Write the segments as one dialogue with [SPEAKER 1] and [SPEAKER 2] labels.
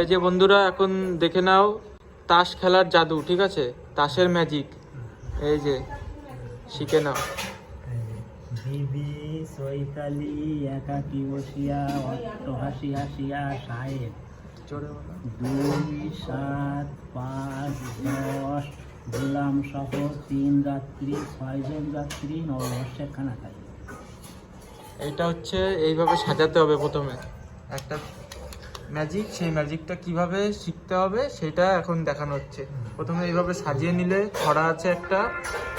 [SPEAKER 1] এই যে বন্ধুরা এখন দেখে নাও তাস খেলার জাদু, ঠিক আছে, তাসের ম্যাজিক। এই যে শিখে নাও।
[SPEAKER 2] বিবি সৈতালি একাকি বসিয়া অট্ট হাসি হাসিয়া সাহেব 2 7 5 10 গোলাম সহ 3 রাত্রি 6 জন যাত্রী নববর্ষের খানা খাই।
[SPEAKER 1] এইটা হচ্ছে এইভাবে সাজাতে হবে প্রথমে একটা ম্যাজিক। সেই ম্যাজিকটা কিভাবে শিখতে হবে সেটা এখন দেখানো হচ্ছে। প্রথমে এইভাবে সাজিয়ে নিলে, ছড়া আছে একটা,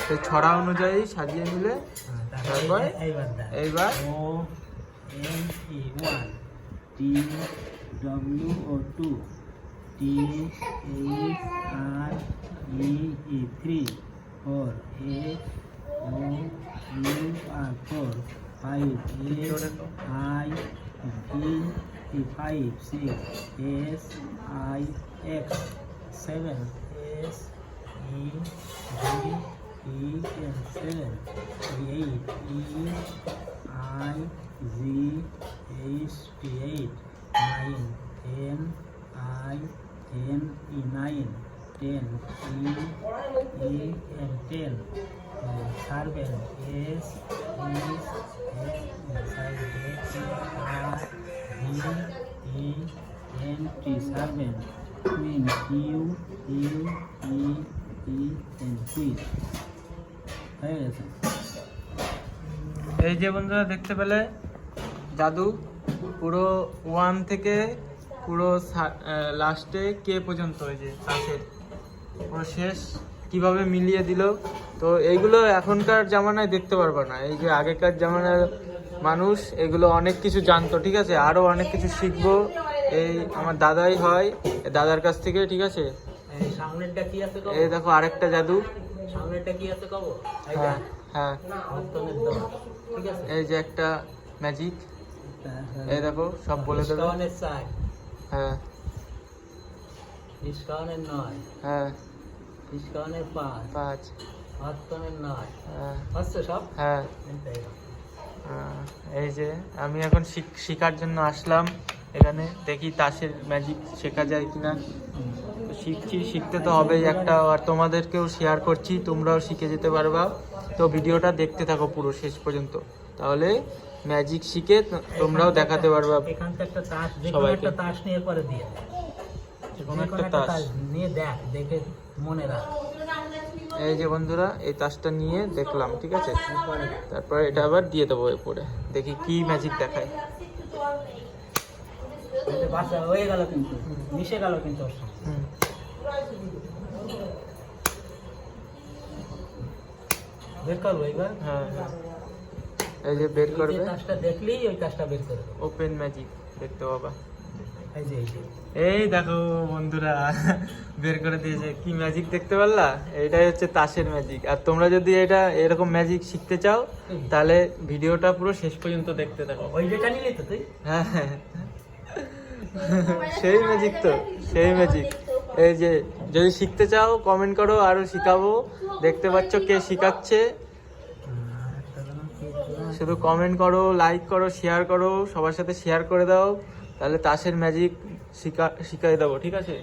[SPEAKER 1] সেই ছড়া অনুযায়ী সাজিয়ে নিলে তারপর এইবার
[SPEAKER 2] O-N-E 1 T-W-O 2 T-H-R-E-E 3 4 A-O-U-R 4 5 A-I-V 5 6 S-I-X 7 S-E-V-E-N 7 8 E-I-G-H-T 8 9 N-I-N-E 9 10 E-E-N 10 Servant S-E-R-V-E-N-T Servant Queen Q-U-E-E-N Queen। হয়ে গেছে।
[SPEAKER 1] এই যে বন্ধুরা দেখতে পেলে জাদু পুরো 1 থেকে পুরো লাস্টে কে পর্যন্ত, এই যে তাসের পুরো শেষ কিভাবে মিলিয়ে দিল। তো এইগুলো এখনকার জামানায় দেখতে পারবা না। এই যে আগেকার জামানার মানুষ এগুলো অনেক কিছু জানতো, ঠিক আছে। আরো অনেক কিছু শিখবো। এই আমার দাদাই হয়, দাদার কাছ থেকে, ঠিক আছে।
[SPEAKER 2] এই সামনেরটা কি আছে?
[SPEAKER 1] এই দেখো আরেকটা জাদু।
[SPEAKER 2] সামনেরটা কি আছে কব?
[SPEAKER 1] হ্যাঁ হ্যাঁ,
[SPEAKER 2] হস্তনের দল, ঠিক আছে।
[SPEAKER 1] এই যে একটা ম্যাজিক, এই দেখো সব বলে দেবে।
[SPEAKER 2] ডিসকাউন্টের 4,
[SPEAKER 1] হ্যাঁ
[SPEAKER 2] ডিসকাউন্টের 9,
[SPEAKER 1] হ্যাঁ,
[SPEAKER 2] ডিসকাউন্টের
[SPEAKER 1] 5
[SPEAKER 2] হস্তনের 9
[SPEAKER 1] হ্যাঁ
[SPEAKER 2] হচ্ছে সব।
[SPEAKER 1] হ্যাঁ। এই যে আমি এখন শেখার জন্য আসলাম এখানে, দেখি তাসের ম্যাজিক শেখা যায় কিনা। শিখছি, শিখতে তো হবেই একটা, আর তোমাদেরকেও শেয়ার করছি, তোমরাও শিখে যেতে পারবা। তো ভিডিওটা দেখতে থাকো পুরো শেষ পর্যন্ত, তাহলে ম্যাজিক শিখে তোমরাও দেখাতে পারবা
[SPEAKER 2] এখান থেকে একটা তাস, যে কোনো
[SPEAKER 1] সবাইকে।
[SPEAKER 2] একটা তাস নিয়ে পরে দিয়ে
[SPEAKER 1] যে কোনো একটা তাস
[SPEAKER 2] নিয়ে দেখ, দেখে মনে রাখ।
[SPEAKER 1] এই যে বন্ধুরা এই তাসটা নিয়ে দেখলাম, ঠিক আছে। তারপরে এটা আবার দিয়ে দেবো এরপরে, দেখি কি ম্যাজিক দেখায়।
[SPEAKER 2] বাসা হয়ে গেল কিন্তু, মিশে গেল কিন্তু। বের করবো এবার।
[SPEAKER 1] হ্যাঁ হ্যাঁ, এই যে বের করবে,
[SPEAKER 2] কাজটা দেখলেই ওই কাজটা বের করে দেবো।
[SPEAKER 1] ওপেন ম্যাজিক দেখতে পাবা।
[SPEAKER 2] এই যে
[SPEAKER 1] এই দেখো বন্ধুরা বের করে দিয়েছে। কি ম্যাজিক দেখতে পারলা? এটাই হচ্ছে তাসের ম্যাজিক। আর তোমরা যদি এটা এরকম ম্যাজিক শিখতে চাও তাহলে ভিডিওটা পুরো শেষ পর্যন্ত দেখতে থাকো।
[SPEAKER 2] ওই যেটা নিলি তো তুই?
[SPEAKER 1] হ্যাঁ হ্যাঁ, সেই ম্যাজিক তো, সেই ম্যাজিক। এই যে যদি শিখতে চাও কমেন্ট করো, আরো শিখাবো। দেখতে পাচ্ছ কে শিখাচ্ছে, শুধু কমেন্ট করো, লাইক করো, শেয়ার করো, সবার সাথে শেয়ার করে দাও, তাহলে তাসের ম্যাজিক শিখাই দেবো, ঠিক আছে।